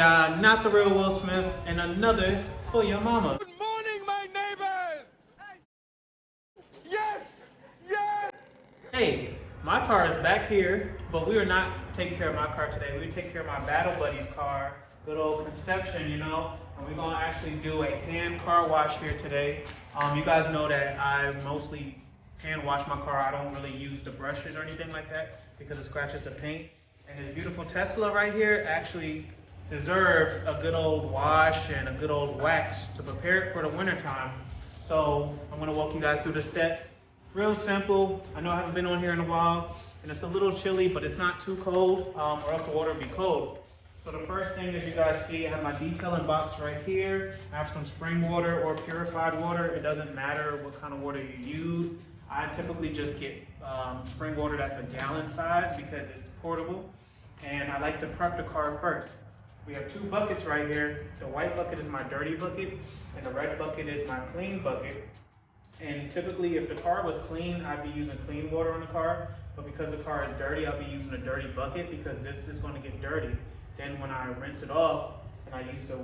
y'all? Not the real Will Smith, and another for your mama. Good morning, my neighbors! Yes! Yes! Hey, my car is back here, but we are not taking care of my car today. We're taking care of my battle buddy's car. Good old Conception, you know, and we're gonna actually do a hand car wash here today. You guys know that I mostly hand wash my car. I don't really use the brushes or anything like that because it scratches the paint. And this beautiful Tesla right here actually deserves a good old wash and a good old wax to prepare it for the winter time. So I'm gonna walk you guys through the steps. Real simple. I know I haven't been on here in a while, and it's a little chilly, but it's not too cold, or else the water will be cold. So the first thing, as you guys see, I have my detailing box right here. I have some spring water or purified water. It doesn't matter what kind of water you use. I typically just get spring water that's a gallon size because it's portable. And I like to prep the car first. We have two buckets right here. The white bucket is my dirty bucket, and the red bucket is my clean bucket. And typically, if the car was clean, I'd be using clean water on the car. But because the car is dirty, I'll be using a dirty bucket because this is going to get dirty. Then when I rinse it off and I use the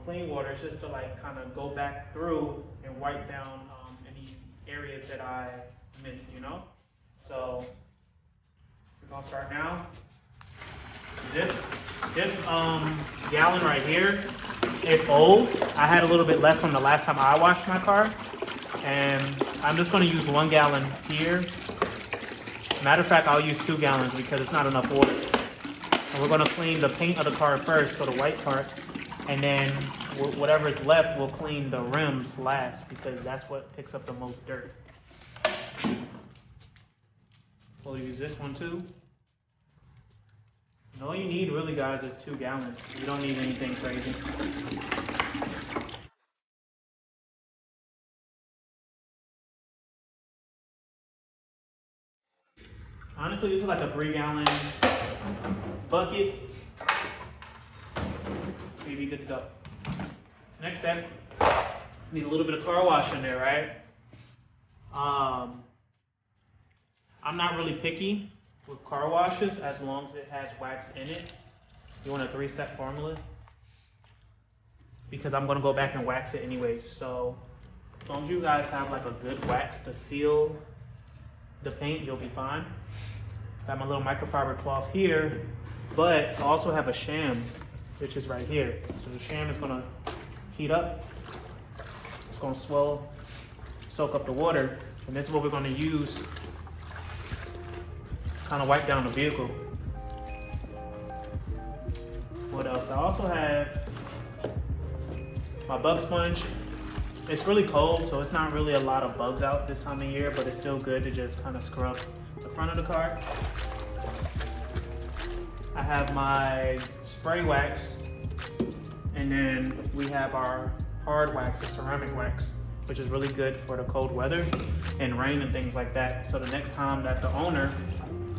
clean water, it's just to like kind of go back through and wipe down any areas that I missed, you know? So we're gonna start now. This gallon right here is old. I had a little bit left from the last time I washed my car. And I'm just gonna use 1 gallon here. Matter of fact, I'll use 2 gallons because it's not enough water. And we're gonna clean the paint of the car first, so the white part, and then whatever is left, we'll clean the rims last because that's what picks up the most dirt. We'll use this one too. And all you need really, guys, is 2 gallons. You don't need anything crazy. Honestly, this is like a 3-gallon bucket. You'll be good to go. Next step, need a little bit of car wash in there, right? I'm not really picky with car washes as long as it has wax in it. You want a 3-step formula? Because I'm gonna go back and wax it anyways. So as long as you guys have like a good wax to seal the paint, you'll be fine. Got my little microfiber cloth here, but I also have a sham, which is right here. So the sham is gonna heat up. It's gonna soak up the water, and this is what we're gonna use to kind of wipe down the vehicle. What else? I also have my bug sponge. It's really cold, so it's not really a lot of bugs out this time of year, but it's still good to just kind of scrub the front of the car. I have my spray wax, and then we have our hard wax, the ceramic wax, which is really good for the cold weather and rain and things like that. So the next time that the owner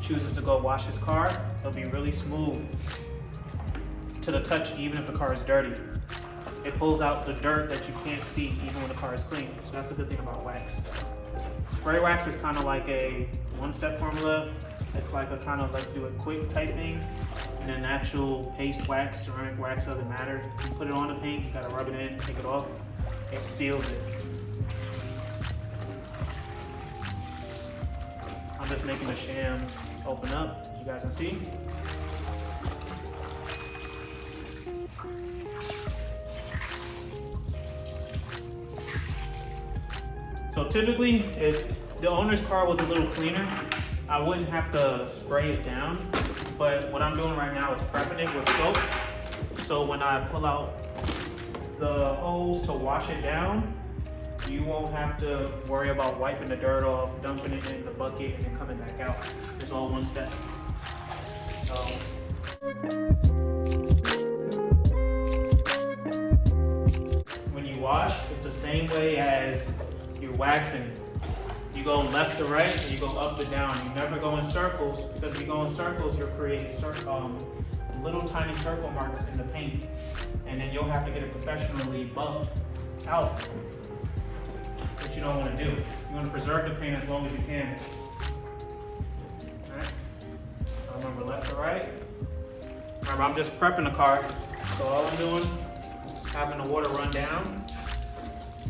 chooses to go wash his car, it'll be really smooth to the touch, even if the car is dirty. It pulls out the dirt that you can't see even when the car is clean. So that's the good thing about wax. Spray wax is kind of like a 1-step formula. It's like a kind of let's do it quick type thing. And then the actual paste wax, ceramic wax, doesn't matter. You put it on the paint, you gotta rub it in, take it off. It seals it. I'm just making the sham open up, as you guys can see. So typically, if the owner's car was a little cleaner, I wouldn't have to spray it down. But what I'm doing right now is prepping it with soap. So when I pull out the hose to wash it down, you won't have to worry about wiping the dirt off, dumping it in the bucket, and then coming back out. It's all 1 step. So when you wash, it's the same way as you're waxing. You go left to right, and you go up to down. You never go in circles, because if you go in circles, you're creating little tiny circle marks in the paint. And then you'll have to get it professionally buffed out, which you don't want to do. You want to preserve the paint as long as you can. All right? So remember left to right. Remember, I'm just prepping the car. So all I'm doing, having the water run down,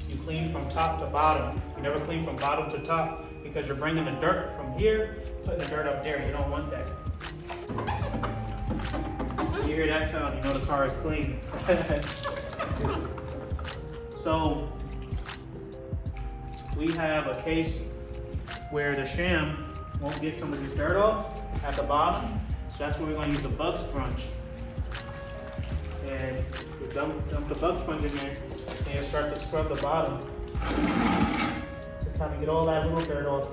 you clean from top to bottom. You never clean from bottom to top because you're bringing the dirt from here, putting the dirt up there. You don't want that. When you hear that sound, you know the car is clean. So we have a case where the shim won't get some of this dirt off at the bottom. So that's where we're going to use a bug sponge. And you dump the bug sponge in there and you start to scrub the bottom to kind of get all that little dirt off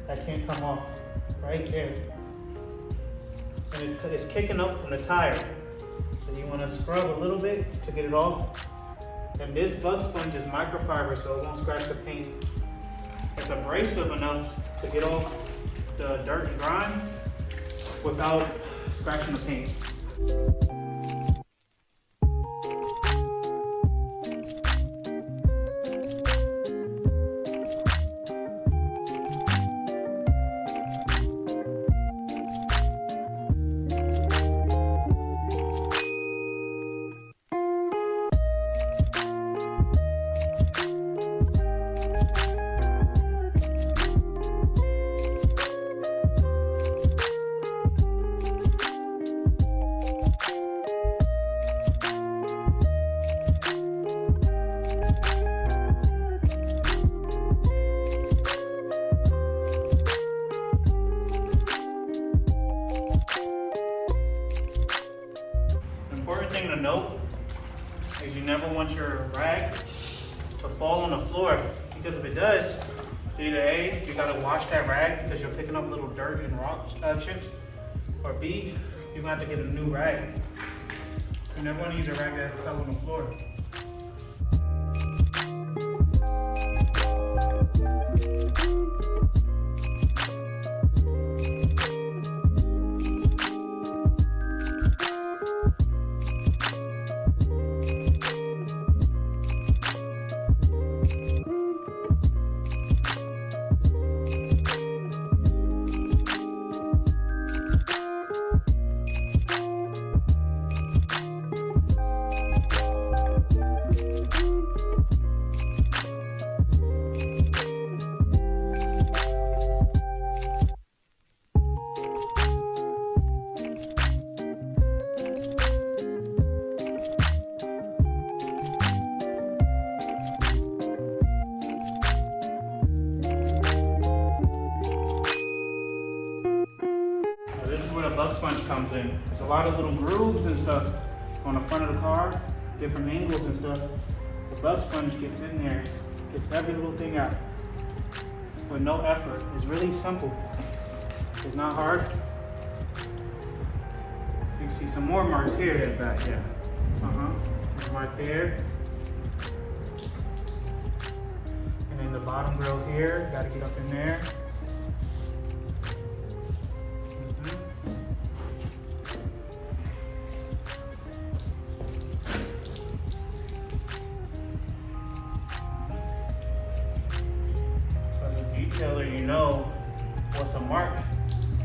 that can't come off right there. And it's kicking up from the tire. So you want to scrub a little bit to get it off. And this bug sponge is microfiber, so it won't scratch the paint. It's abrasive enough to get off the dirt and grime without scratching the paint. Important thing to note is you never want your rag to fall on the floor, because if it does, either A, you gotta wash that rag because you're picking up little dirt and rock chips, or B, you're gonna have to get a new rag. You never wanna use a rag that fell on the floor. This is where the bug sponge comes in. There's a lot of little grooves and stuff on the front of the car, different angles and stuff. The bug sponge gets in there, gets every little thing out with no effort. It's really simple. It's not hard. You can see some more marks here at the back, yeah. There's a mark there. And then the bottom grill here, gotta get up in there. Detailer, you know what's a mark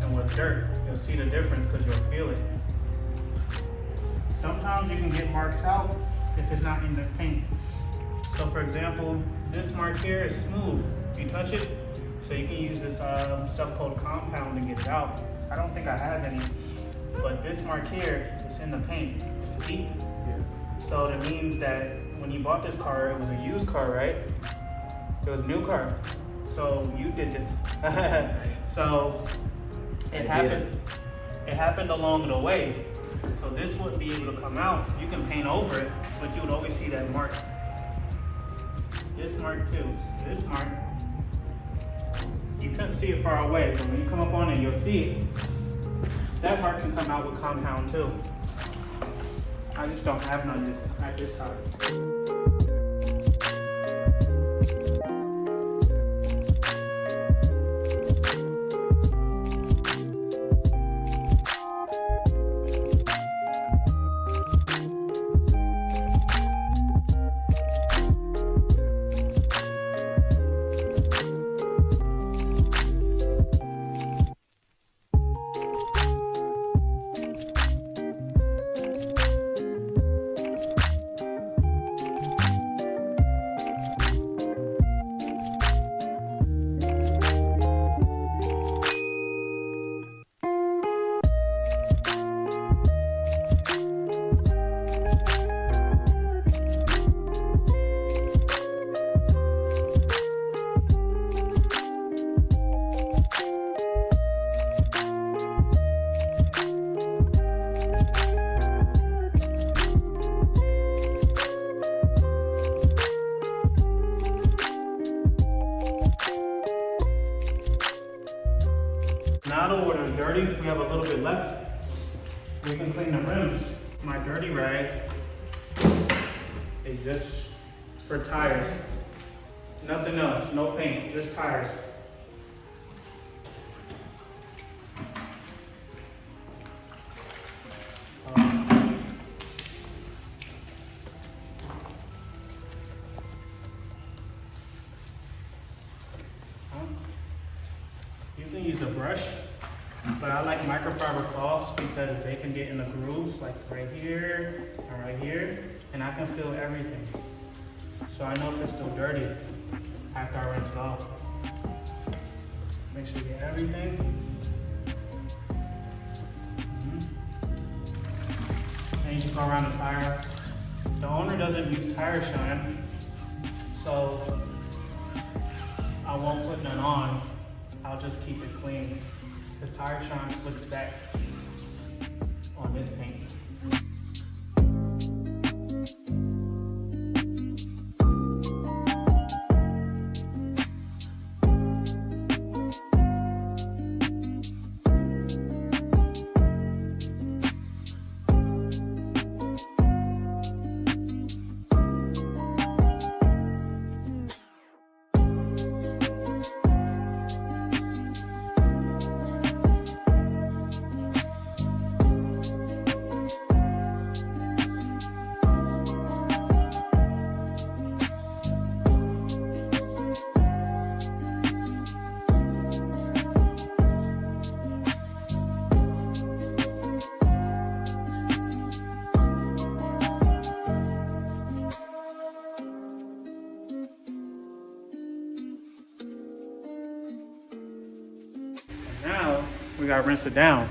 and what's dirt. You'll see the difference because you'll feel it. Sometimes you can get marks out if it's not in the paint. So for example, this mark here is smooth if you touch it. So you can use this stuff called compound to get it out. I don't think I have any, but this mark here is in the paint. It's deep. So that means that when you bought this car, it was a used car, right? It was a new car. So you did this. So it happened. It happened along the way. So this wouldn't be able to come out. You can paint over it, but you would always see that mark. This mark too. This mark. You couldn't see it far away, but when you come up on it, you'll see it. That mark can come out with compound too. I just don't have none at this time. dirty, we have a little bit left, we can clean the rims. My dirty rag is just for tires. Nothing else, no paint, just tires. You can use a brush, but I like microfiber cloths because they can get in the grooves, like right here and right here, and I can feel everything. So I know if it's still dirty after I rinse it off. Make sure you get everything. And you just go around the tire. The owner doesn't use tire shine, so I won't put none on. I'll just keep it clean. This tire shine slicks back on this paint. Now we gotta rinse it down.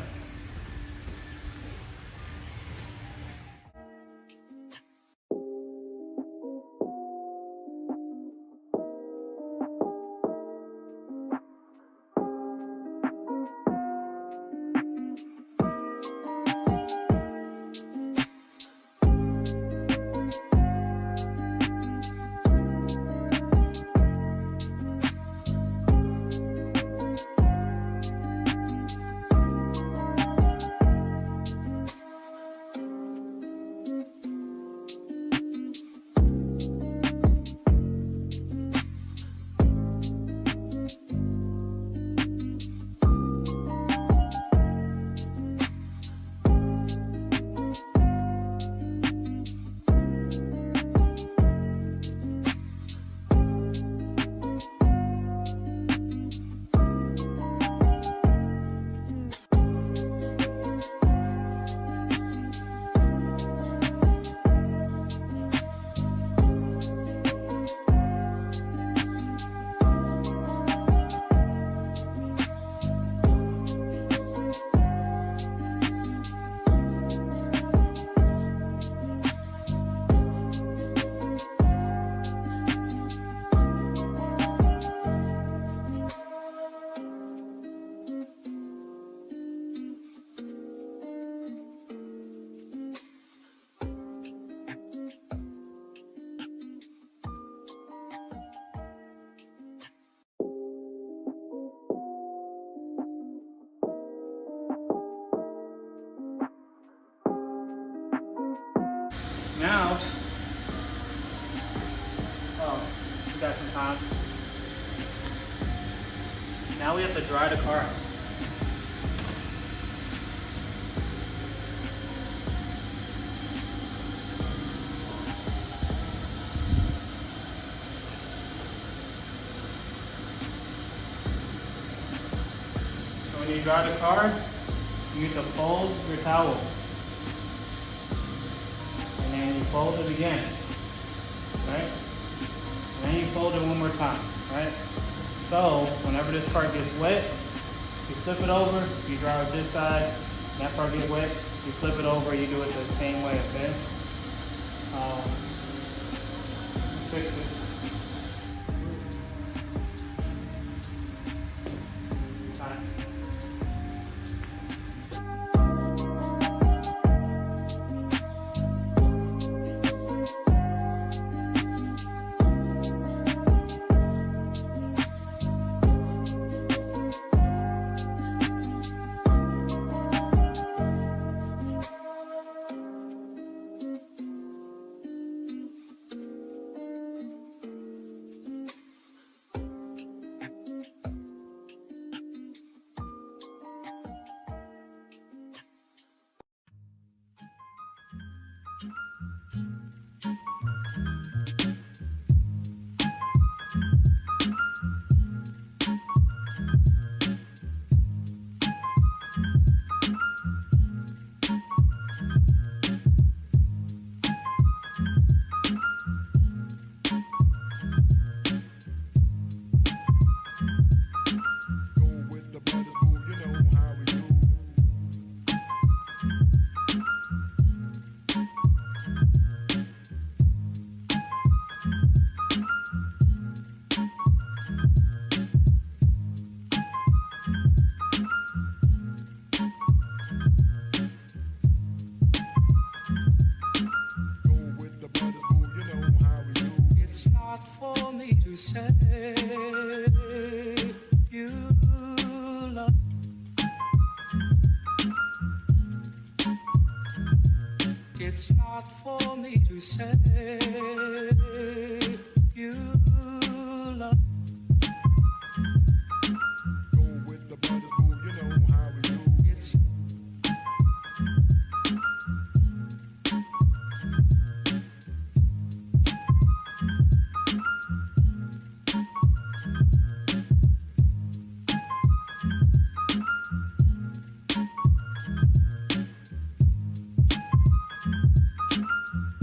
Now, we got some time. Now we have to dry the car out. So when you dry the car, you need to fold your towel. And you fold it again, right? And then you fold it one more time, right? So whenever this part gets wet, you flip it over, you dry it this side, that part gets wet, you flip it over, you do it the same way, okay? Fix it. say you love. It's not for me to say you love. Go with the brothers, boo, you know how we do. It's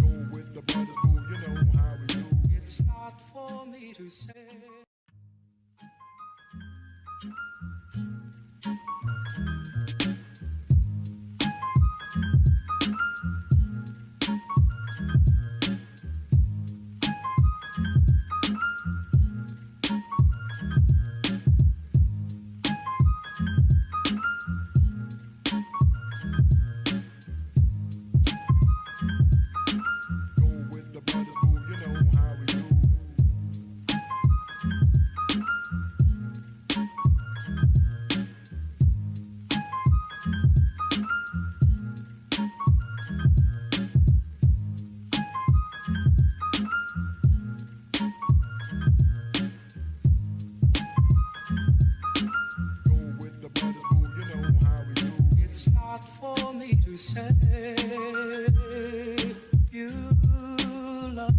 Go with the brothers, boo, you know how we do. It's not for me to say. Go with the brothers, boo, you know how we do. Go with the brothers, boo, you know how we do. It's not for me to say you love.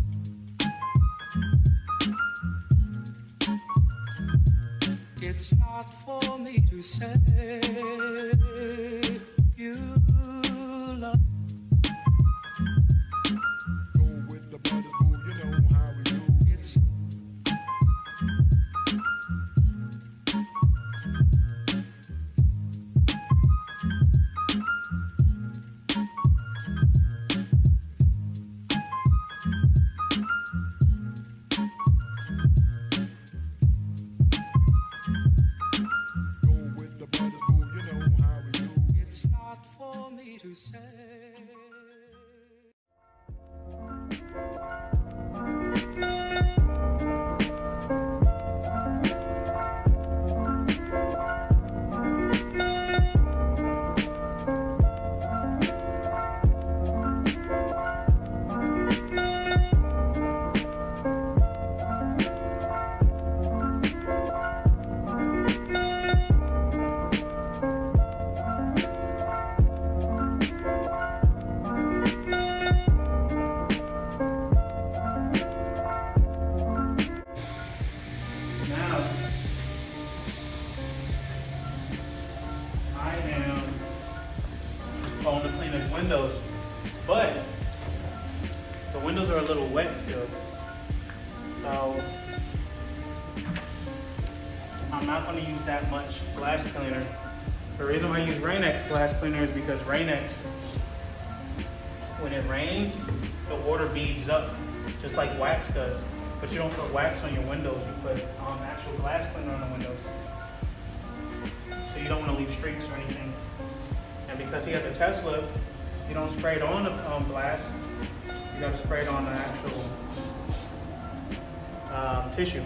It's not for me to say you love. Go with the brothers, boo, you know how we do. It's Go with the brothers, boo, you know how we do. it's not for me to say. Now, I am going to clean his windows, but the windows are a little wet still. So, I'm not going to use that much glass cleaner. The reason why I use Rain-X glass cleaner is because Rain-X, when it rains, the water beads up, just like wax does. But you don't put wax on your windows, you put actual glass cleaner on the windows. So you don't want to leave streaks or anything. And because he has a Tesla, you don't spray it on the glass, you gotta spray it on the actual tissue.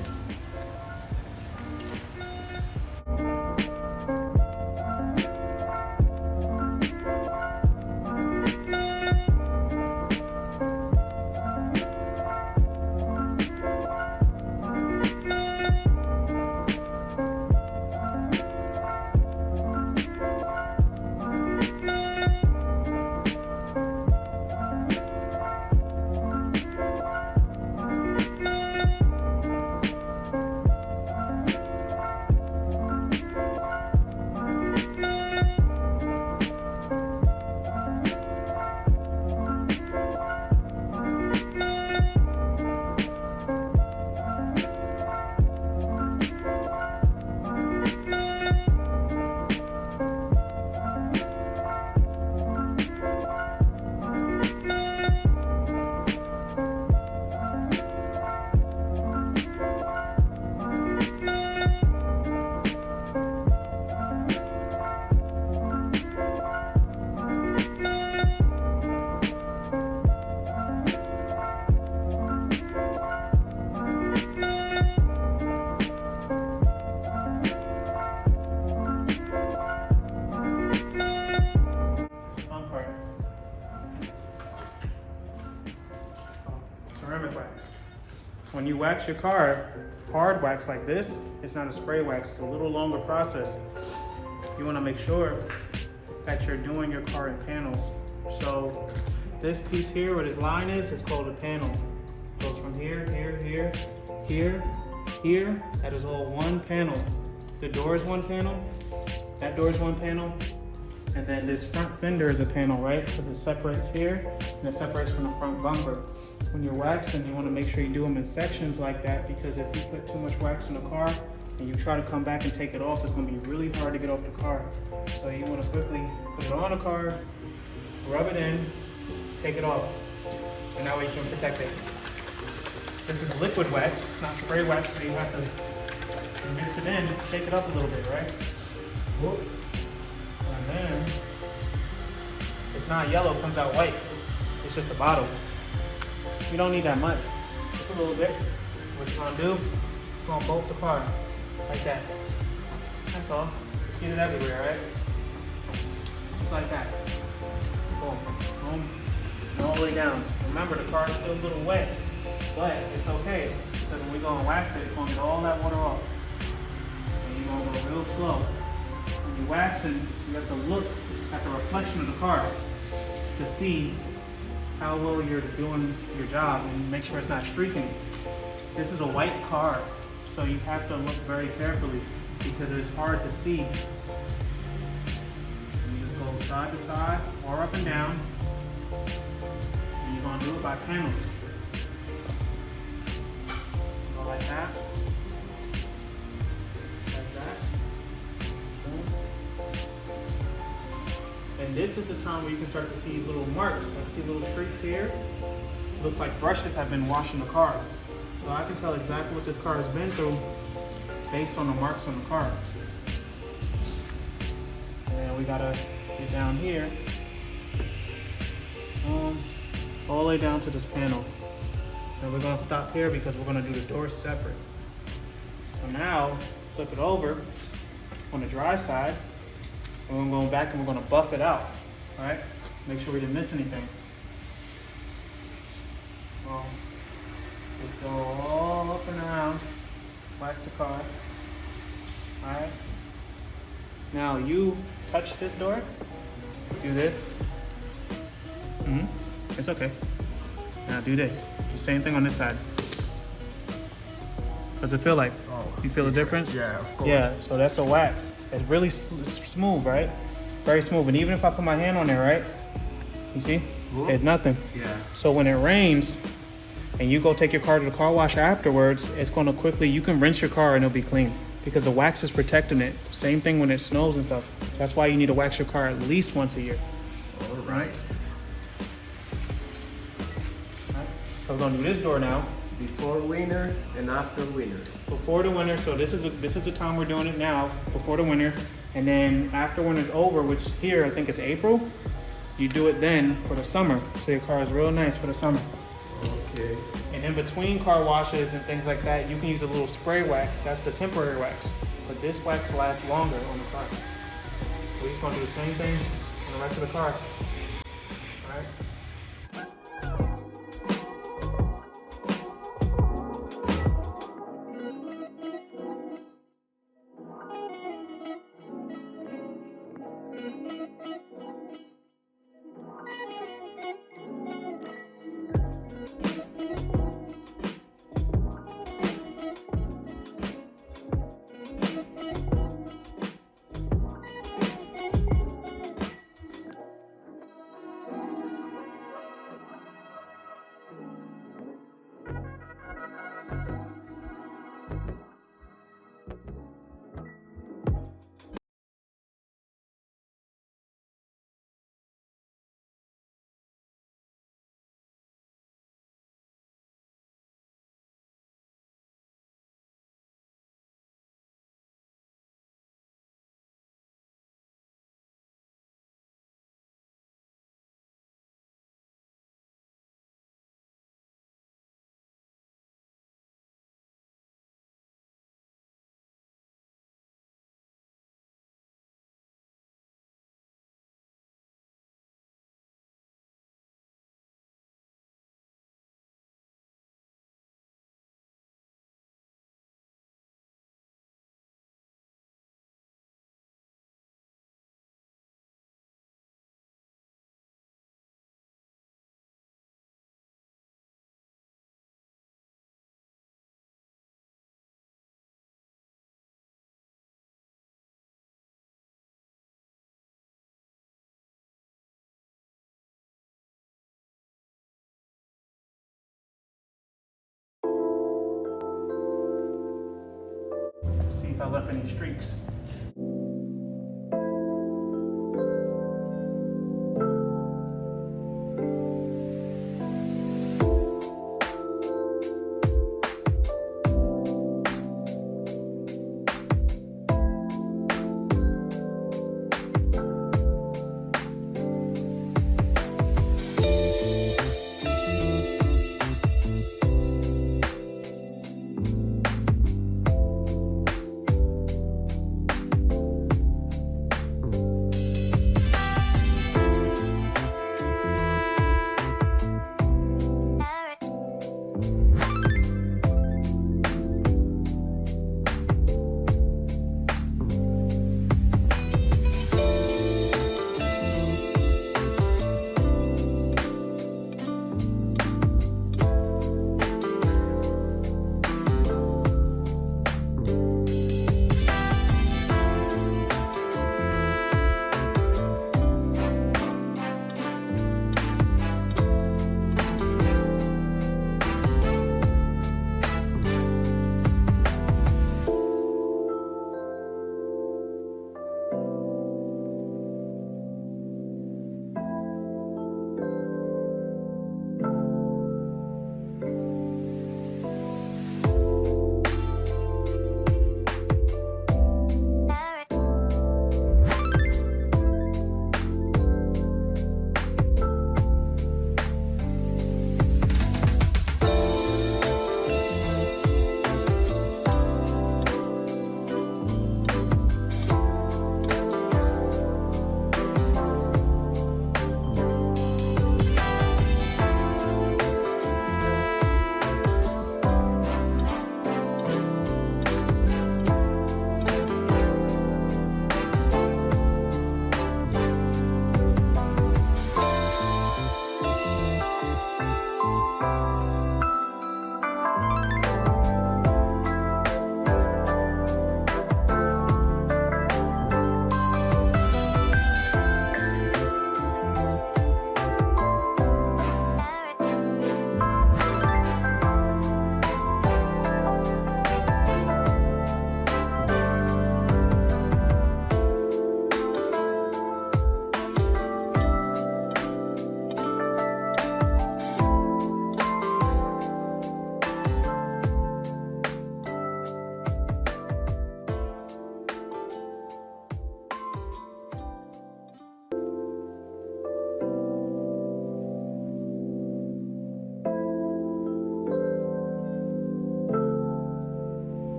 when you wax your car, hard wax like this, it's not a spray wax, it's a little longer process. You wanna make sure that you're doing your car in panels. So this piece here, where this line is called a panel. It goes from here, here, here, here, here. That is all one panel. The door is one panel, that door is one panel, and then this front fender is a panel, right? Because it separates here, and it separates from the front bumper. When you're waxing, you want to make sure you do them in sections like that, because if you put too much wax in the car and you try to come back and take it off, it's going to be really hard to get off the car. So you want to quickly put it on the car, rub it in, take it off, and that way you can protect it. This is liquid wax, it's not spray wax, so you have to mix it in, shake it up a little bit, right? Whoop. And then, it's not yellow, it comes out white. It's just a bottle. You don't need that much, just a little bit. What you're gonna do, it's gonna bolt the car, like that. That's all, just get it everywhere, right? Just like that. Boom, boom, and all the way down. Remember, the car is still a little wet, but it's okay, because when we're gonna wax it, it's gonna get all that water off. And you're gonna go real slow. When you're waxing, you have to look at the reflection of the car to see how well you're doing your job and make sure it's not streaking. This is a white car, so you have to look very carefully because it's hard to see. You just go side to side or up and down, and you're gonna do it by panels. Go like that. Like that. Boom. And this is the time where you can start to see little marks. I see little streaks here. It looks like brushes have been washing the car. So I can tell exactly what this car has been through based on the marks on the car. And then we gotta get down here. All the way down to this panel. And we're gonna stop here because we're gonna do the doors separate. So now, flip it over on the dry side. And we're going back and we're gonna buff it out, all right? Make sure we didn't miss anything. Just go all up and around, wax the car, all right? Now you touch this door, do this. It's okay. Now do this, do the same thing on this side. What's it feel like? Oh, you feel the difference? Yeah, of course. Yeah, so that's a wax. It's really smooth, right? Very smooth. And even if I put my hand on there, right? You see? It's nothing. Yeah. So when it rains and you go take your car to the car wash afterwards, it's going to quickly, you can rinse your car and it'll be clean because the wax is protecting it. Same thing when it snows and stuff. That's why you need to wax your car at least once a year. All right. So we're going to do this door now. Before winter and after winter. Before the winter, so this is the time we're doing it now, before the winter. And then after winter's over, which here I think is April, you do it then for the summer. So your car is real nice for the summer. Okay. And in between car washes and things like that, you can use a little spray wax. That's the temporary wax. But this wax lasts longer on the car. We're just gonna do the same thing on the rest of the car. All right? if I left any streaks.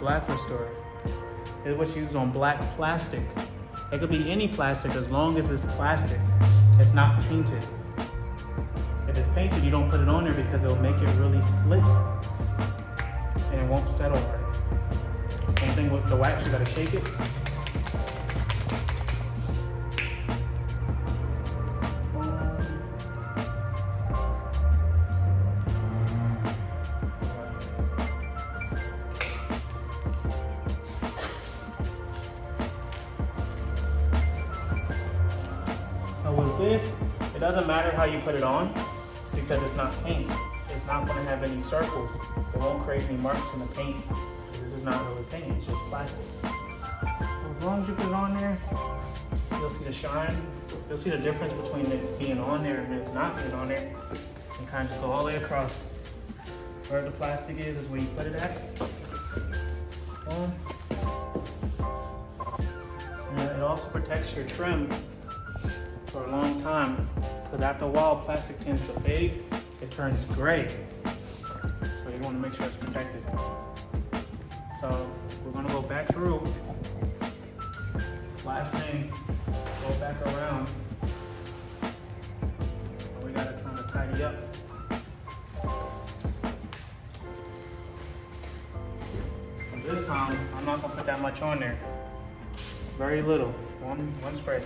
Black Restore. It's what you use on black plastic. It could be any plastic as long as it's plastic. It's not painted. If it's painted, you don't put it on there because it'll make it really slick and it won't settle right. Same thing with the wax, you gotta shake it. With this, it doesn't matter how you put it on because it's not paint. It's not going to have any circles. It won't create any marks in the paint. This is not really paint, it's just plastic. So as long as you put it on there, you'll see the shine. You'll see the difference between it being on there and it's not being on there. And kind of just go all the way across. Where the plastic is where you put it at. And it also protects your trim for a long time, because after a while plastic tends to fade turns gray. So you want to make sure it's protected. So we're gonna go back through. Last thing, go back around. And we gotta kind of tidy up. And this time, I'm not gonna put that much on there. Very little, one spray.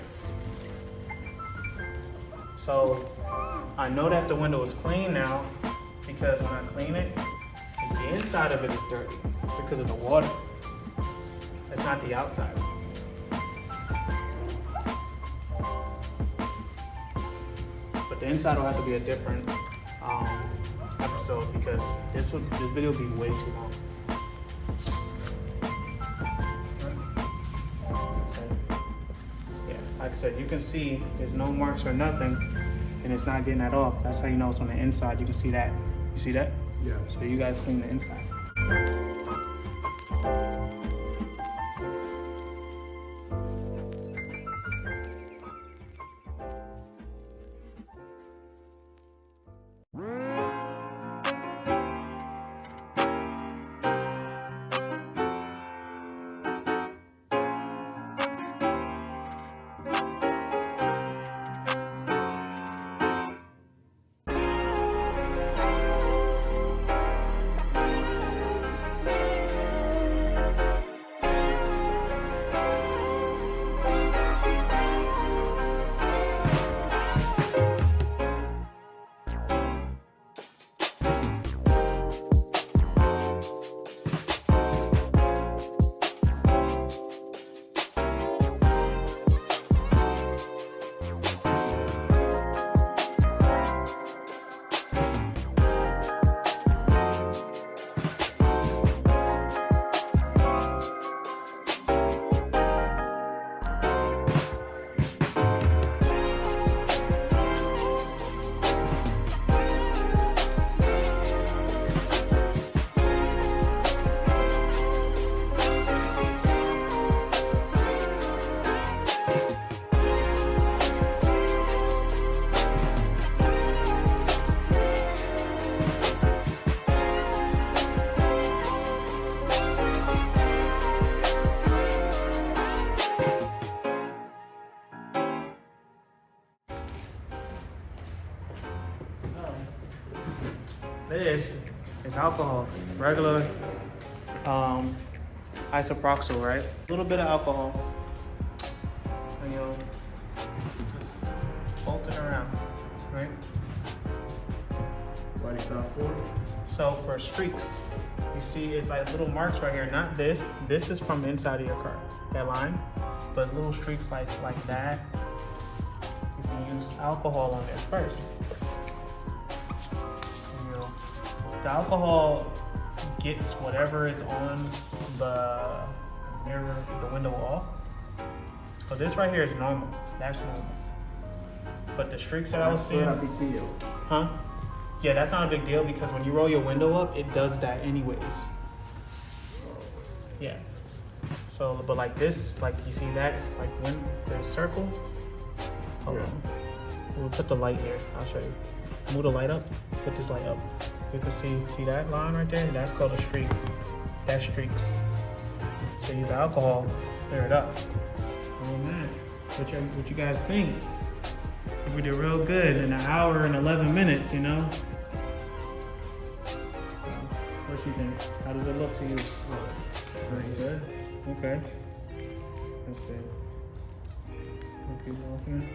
So I know that the window is clean now because when I clean it, the inside of it is dirty because of the water. It's not the outside. But the inside will have to be a different episode because this video will be way too long. Yeah, like I said, you can see there's no marks or nothing, and it's not getting that off. That's how you know it's on the inside. You can see that. You see that? Yeah. So you gotta clean the inside. This is alcohol, regular isopropyl, right? A little bit of alcohol, and you'll just fold it around, right? Body felt forward. So for streaks, you see it's like little marks right here. Not this. This is from the inside of your car, that line. But little streaks like that, you can use alcohol on there first. The alcohol gets whatever is on the mirror, the window off. So this right here is normal. That's normal. But the streaks that I was seeing, That's not a big deal. huh? Yeah, that's not a big deal because when you roll your window up, it does that anyways. Yeah. So, but like this, like you see that, like when the circle. Hold on. We'll put the light here. I'll show you. Move the light up. Put this light up. You can see that line right there? That's called a streak. That's streaks. So use alcohol, clear it up. Oh man, what you guys think? We did real good in an hour and 11 minutes, you know? What you think? How does it look to you? Nice. Good? Okay. That's good. We'll keep walking.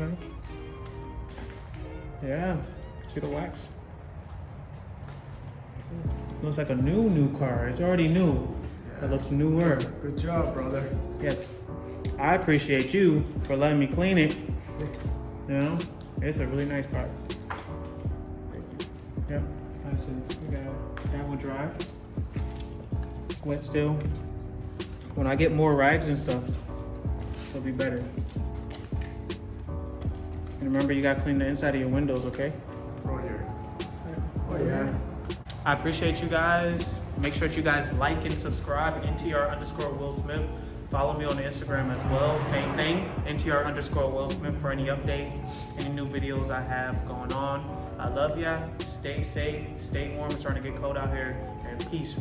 Okay. Yeah. See the wax? Looks like a new car. It's already new. It looks newer. Good job, brother. Yes. I appreciate you for letting me clean it. You know? It's a really nice car. Yep. That's it. We got that one dry. Wet still. When I get more rags and stuff, it'll be better. And remember, you gotta clean the inside of your windows, okay? Oh yeah. I appreciate you guys. Make sure that you guys like and subscribe, NTR_Will Smith. Follow me on Instagram as well. Same thing, NTR_Will Smith for any updates, any new videos I have going on. I love ya. Stay safe, stay warm. It's starting to get cold out here. And peace.